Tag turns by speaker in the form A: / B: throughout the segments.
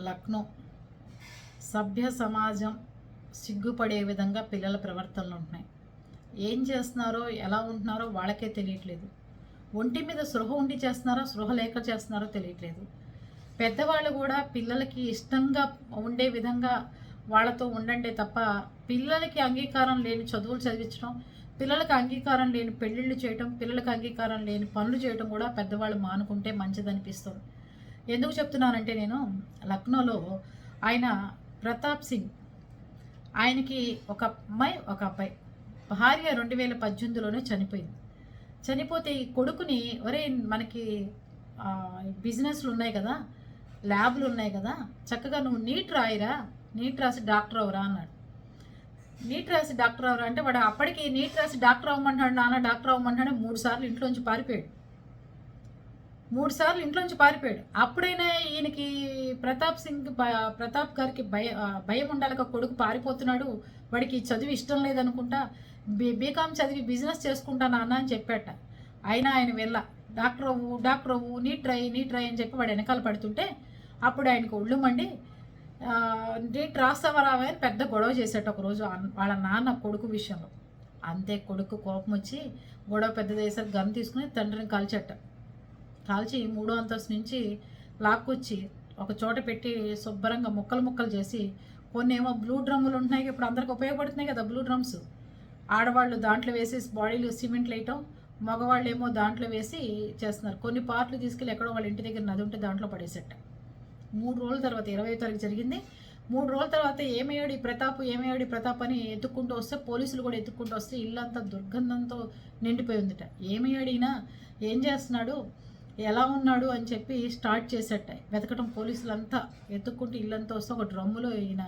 A: లక్నో సభ్య సమాజం సిగ్గుపడే విధంగా పిల్లల ప్రవర్తనలు ఉంటున్నాయి. ఏం చేస్తున్నారో ఎలా ఉంటున్నారో వాళ్ళకే తెలియట్లేదు. ఒంటి మీద స్పృహ ఉండి చేస్తున్నారో స్పృహ లేక చేస్తున్నారో తెలియట్లేదు. పెద్దవాళ్ళు కూడా పిల్లలకి ఇష్టంగా ఉండే విధంగా వాళ్ళతో ఉండండి తప్ప పిల్లలకి అంగీకారం లేని చదువులు చదివించడం, పిల్లలకి అంగీకారం లేని పెళ్ళిళ్ళు చేయటం, పిల్లలకి అంగీకారం లేని పనులు చేయటం కూడా పెద్దవాళ్ళు మానుకుంటే మంచిదనిపిస్తుంది. ఎందుకు చెప్తున్నానంటే నేను లక్నోలో ఆయన ప్రతాప్ సింగ్, ఆయనకి ఒక అమ్మాయి ఒక అబ్బాయి, భార్య 2018లోనే చనిపోయింది. చనిపోతే ఈ కొడుకుని ఒరే మనకి బిజినెస్లు ఉన్నాయి కదా, ల్యాబ్లు ఉన్నాయి కదా, చక్కగా నువ్వు నీట్ రాయిరా, నీట్ రాసి డాక్టర్ అవరా అన్నాడు. నీట్ రాసి డాక్టర్ అవరా అంటే వాడు అప్పటికి నీట్ రాసి డాక్టర్ అవ్వమంటాడు, నాన్న డాక్టర్ అవ్వమంటాడు. 3 సార్లు ఇంట్లోంచి పారిపోయాడు. 3 సార్లు ఇంట్లోంచి పారిపోయాడు. అప్పుడైనా ఈయనకి ప్రతాప్ గారికి భయం ఉండాలి. కొడుకు పారిపోతున్నాడు, వాడికి చదువు ఇష్టం లేదనుకుంటా, బీకామ్ చదివి బిజినెస్ చేసుకుంటా నాన్న అని చెప్పాట. అయినా ఆయన వెళ్ళ డాక్టర్ అవ్వు నీట్ రై అని చెప్పి వాడు వెనకాల పడుతుంటే అప్పుడు ఆయనకు ఒళ్ళు మండి నీట్ రాస్తావా రావా అని పెద్ద గొడవ చేసేట ఒకరోజు వాళ్ళ నాన్న కొడుకు విషయంలో. అంతే కొడుకు కోపం వచ్చి గొడవ పెద్దది వేసరికి గన్ తీసుకుని తండ్రిని కాల్చి 3వ అంతస్తు నుంచి లాక్కొచ్చి ఒక చోట పెట్టి శుభ్రంగా ముక్కలు చేసి, కొన్ని ఏమో బ్లూ డ్రమ్ములు ఉంటున్నాయి, ఇప్పుడు అందరికి ఉపయోగపడుతున్నాయి కదా బ్లూ డ్రమ్స్. ఆడవాళ్ళు దాంట్లో వేసి బాడీలు సిమెంట్లు వేయటం, మగవాళ్ళు ఏమో దాంట్లో వేసి చేస్తున్నారు. కొన్ని పార్ట్లు తీసుకెళ్ళి ఎక్కడో వాళ్ళ ఇంటి దగ్గర నది ఉంటే దాంట్లో పడేసేట. 3 రోజుల తర్వాత 20వ తారీఖు జరిగింది. 3 రోజుల తర్వాత ఏమయ్యాడు ఈ ప్రతాప్ అని ఎత్తుక్కుంటూ వస్తే, పోలీసులు కూడా ఎత్తుక్కుంటూ వస్తే ఇల్లంతా దుర్గంధంతో నిండిపోయి ఉందిట. ఏమయ్యాడు ఈయన, ఏం చేస్తున్నాడు, ఎలా ఉన్నాడు అని చెప్పి స్టార్ట్ చేసేట వెతకటం. పోలీసులంతా ఎత్తుక్కుంటూ ఇల్లంతా వస్తే ఒక డ్రమ్ములో ఈయన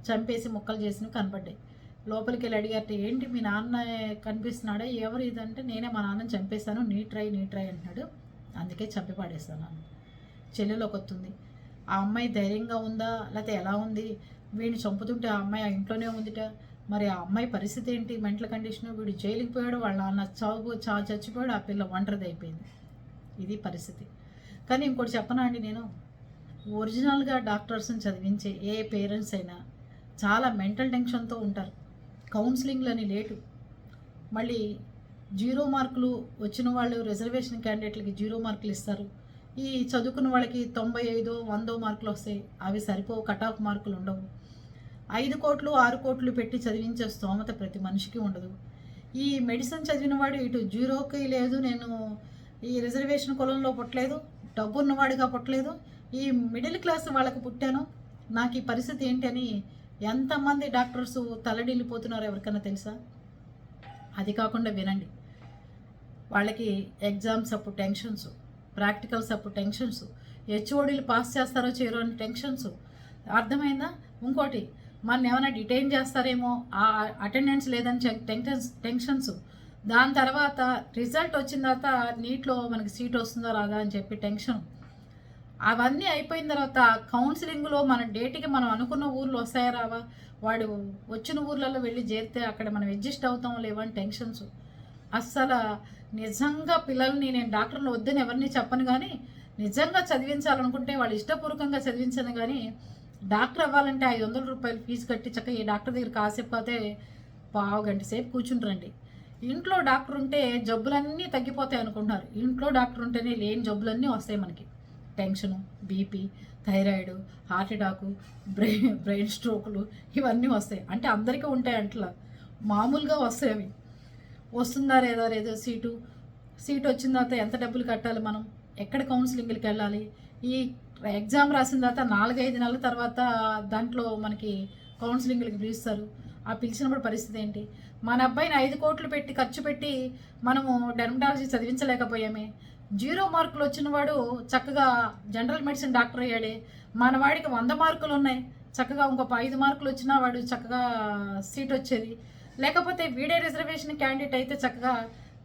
A: చంపేసి ముక్కలు చేసినవి కనపడ్డాయి. లోపలికి వెళ్ళి అడిగారట, ఏంటి మీ నాన్న కనిపిస్తున్నాడా, ఎవరు ఇదంటే నేనే మా నాన్నని చంపేశాను, నీట్ రై అంటున్నాడు, అందుకే చంపి పాడేస్తాను. చెల్లెలో కొత్తుంది. ఆ అమ్మాయి ధైర్యంగా ఉందా లేకపోతే ఎలా ఉంది, వీడిని చంపుతుంటే ఆ అమ్మాయి ఆ ఇంట్లోనే ఉందిట, మరి ఆ అమ్మాయి పరిస్థితి ఏంటి, మెంటల్ కండిషన్, వీడు జైలుకి పోయాడు, వాళ్ళ నాన్న చచ్చిపోయాడు, ఆ పిల్ల ఒంటరిది అయిపోయింది. ఇది పరిస్థితి. కానీ ఇంకోటి చెప్పనా అండి, నేను ఒరిజినల్గా డాక్టర్స్ని చదివించే ఏ పేరెంట్స్ అయినా చాలా మెంటల్ టెన్షన్తో ఉంటారు. కౌన్సిలింగ్లని లేటు, మళ్ళీ 0 మార్కులు వచ్చిన వాళ్ళు రిజర్వేషన్ క్యాండిడేట్లకి 0 మార్కులు ఇస్తారు. ఈ చదువుకున్న వాళ్ళకి 95, 100 మార్కులు వస్తాయి. అవి సరిపోవు, కట్ ఆఫ్ మార్కులు ఉండవు. 5 కోట్లు 6 కోట్లు పెట్టి చదివించే స్తోమత ప్రతి మనిషికి ఉండదు. ఈ మెడిసిన్ చదివిన వాడు ఇటు 0కి లేదు, నేను ఈ రిజర్వేషన్ కులంలో పుట్టలేదు, డబ్బు ఉన్నవాడిగా పుట్టలేదు, ఈ మిడిల్ క్లాస్ వాళ్ళకి పుట్టాను, నాకు ఈ పరిస్థితి ఏంటి అని ఎంతమంది డాక్టర్స్ తలడిల్లిపోతున్నారో ఎవరికైనా తెలుసా? అది కాకుండా వినండి, వాళ్ళకి ఎగ్జామ్స్ అప్పుడు టెన్షన్స్, ప్రాక్టికల్స్ అప్పుడు టెన్షన్స్, హెచ్ఓడీలు పాస్ చేస్తారో చేయరో అని టెన్షన్స్. అర్థమైందా? ఇంకోటి, మన ఏమైనా డిటైన్ చేస్తారేమో, ఆ అటెండెన్స్ లేదని టెన్షన్స్. దాని తర్వాత రిజల్ట్ వచ్చిన తర్వాత నీట్లో మనకి సీట్ వస్తుందో రాదా అని చెప్పి టెన్షన్. అవన్నీ అయిపోయిన తర్వాత కౌన్సిలింగ్లో మన డేట్కి మనం అనుకున్న ఊర్లు వస్తాయా రావా, వాడు వచ్చిన ఊర్లలో వెళ్ళి చేరితే అక్కడ మనం అడ్జస్ట్ అవుతాం లేవని టెన్షన్స్. అస్సలు నిజంగా పిల్లల్ని, నేను డాక్టర్లు వద్దని ఎవరిని చెప్పను, కానీ నిజంగా చదివించాలనుకుంటే వాళ్ళు ఇష్టపూర్వకంగా చదివించను. కానీ డాక్టర్ అవ్వాలంటే 500 రూపాయలు ఫీజు కట్టి చక్కగా ఈ డాక్టర్ దగ్గర కాసేపు అయితే పావు గంట సేపు కూర్చుంటారండి. ఇంట్లో డాక్టర్ ఉంటే జబ్బులన్నీ తగ్గిపోతాయి అనుకుంటున్నారు. ఇంట్లో డాక్టర్ ఉంటేనే లేని జబ్బులన్నీ వస్తాయి మనకి. Tension, BP, thyroid, heart attack, brain స్ట్రోకులు ఇవన్నీ వస్తాయి. అంటే అందరికీ ఉంటాయి అంటలా, మామూలుగా వస్తాయి అవి. వస్తుందా లేదో సీటు వచ్చిన తర్వాత ఎంత డబ్బులు కట్టాలి, మనం ఎక్కడ కౌన్సిలింగ్కి వెళ్ళాలి, ఈ ఎగ్జామ్ రాసిన తర్వాత 4-5 నెలల తర్వాత దాంట్లో మనకి కౌన్సిలింగ్కి పిలుస్తారు. ఆ పిలిచినప్పుడు పరిస్థితి ఏంటి? మన అబ్బాయిని 5 కోట్లు పెట్టి ఖర్చు పెట్టి మనము డెర్మటాలజీ చదివించలేకపోయామే. 0 మార్కులు వచ్చిన వాడు చక్కగా జనరల్ మెడిసిన్ డాక్టర్ అయ్యాడే. మన వాడికి 100 మార్కులు ఉన్నాయి, చక్కగా ఇంకొక 5 మార్కులు వచ్చినా వాడు చక్కగా సీట్ వచ్చేది. లేకపోతే వీడే రిజర్వేషన్ క్యాండిడేట్ అయితే చక్కగా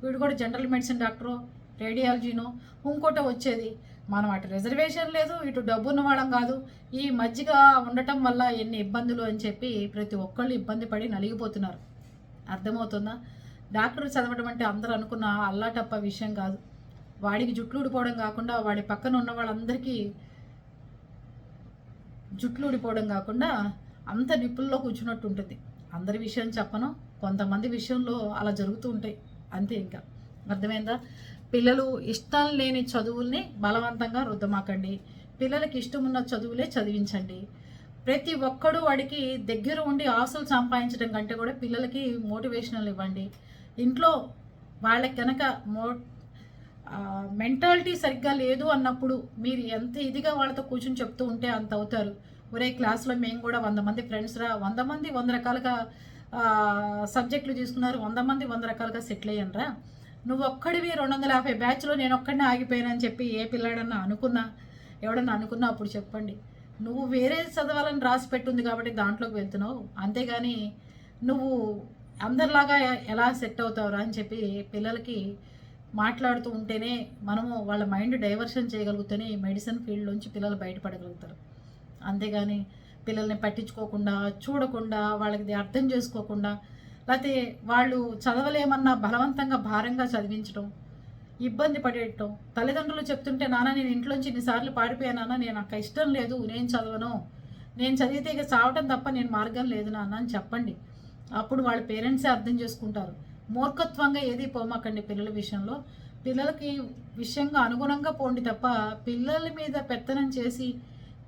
A: వీడు కూడా జనరల్ మెడిసిన్ డాక్టరు, రేడియాలజీనో ఇంకోటో వచ్చేది. మనం అటు రిజర్వేషన్ లేదు, ఇటు డబ్బు ఉన్నవాళ్ళం కాదు. ఈ మధ్యగా ఉండటం వల్ల ఎన్ని ఇబ్బందులు అని చెప్పి ప్రతి ఒక్కళ్ళు ఇబ్బంది పడి నలిగిపోతున్నారు. అర్థమవుతుందా? డాక్టర్ చదవడం అంటే అందరూ అనుకున్న అల్లాటప్ప విషయం కాదు. వాడికి జుట్లు ఊడిపోవడం కాకుండా వాడి పక్కన ఉన్న వాళ్ళందరికీ జుట్లు ఊడిపోవడం కాకుండా అంత నిప్పుల్లో కూర్చున్నట్టు ఉంటుంది. అందరి విషయం చెప్పను, కొంతమంది విషయంలో అలా జరుగుతూ ఉంటాయి అంతే. ఇంకా అర్థమైందా? పిల్లలు ఇష్టం లేని చదువుల్ని బలవంతంగా రుద్దమాకండి. పిల్లలకి ఇష్టం ఉన్న చదువులే చదివించండి. ప్రతి ఒక్కడు వాడికి దగ్గర ఉండి ఆస్తులు సంపాదించడం కంటే కూడా పిల్లలకి మోటివేషనల్ ఇవ్వండి. ఇంట్లో వాళ్ళకి కనుక మెంటాలిటీ సరిగ్గా లేదు అన్నప్పుడు మీరు ఎంత ఇదిగా వాళ్ళతో కూర్చొని చెప్తూ ఉంటే అంత అవుతారు. ఒరే క్లాస్లో మేము కూడా 100 మంది ఫ్రెండ్స్ రా, 100 మంది 100 రకాలుగా సబ్జెక్టులు తీసుకున్నారు, 100 మంది 100 రకాలుగా సెటిల్ అయ్యానరా, నువ్వు ఒక్కడివి 250 బ్యాచ్లో నేను ఒక్కడినే ఆగిపోయానని చెప్పి ఏ పిల్లాడన్నా అనుకున్నా, ఎవడన్నా అనుకున్నా అప్పుడు చెప్పండి. నువ్వు వేరే చదవాలని రాసి పెట్టుంది కాబట్టి దాంట్లోకి వెళ్తున్నావు, అంతేగాని నువ్వు అందరిలాగా ఎలా సెట్ అవుతావురా అని చెప్పి పిల్లలకి మాట్లాడుతూ ఉంటేనే మనము వాళ్ళ మైండ్ డైవర్షన్ చేయగలిగితేనే ఈ మెడిసిన్ ఫీల్డ్లోంచి పిల్లలు బయటపడగలుగుతారు. అంతేగాని పిల్లల్ని పట్టించుకోకుండా, చూడకుండా, వాళ్ళకి అర్థం చేసుకోకుండా, లేకపోతే వాళ్ళు చదవలేమన్నా బలవంతంగా భారంగా చదివించడం, ఇబ్బంది పడేయటం. తల్లిదండ్రులు చెప్తుంటే నాన్న నేను ఇంట్లోంచి ఇన్నిసార్లు పారిపోయాను నాన్న, నేను నాకు ఇష్టం లేదు, నేను చదవను, నేను చదివితే ఇక చావటం తప్ప నేను మార్గం లేదు నాన్న అని చెప్పండి. అప్పుడు వాళ్ళ పేరెంట్సే అర్థం చేసుకుంటారు. మూర్ఖత్వంగా ఏది పోమాకండి పిల్లల విషయంలో. పిల్లలకి విషయంగా అనుగుణంగా పోండి తప్ప పిల్లల మీద పెత్తనం చేసి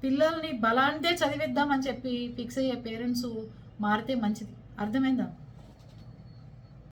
A: పిల్లల్ని బలాంతే చదివిద్దామని చెప్పి ఫిక్స్ అయ్యే పేరెంట్స్ మారితే మంచిది. అర్థమైందా?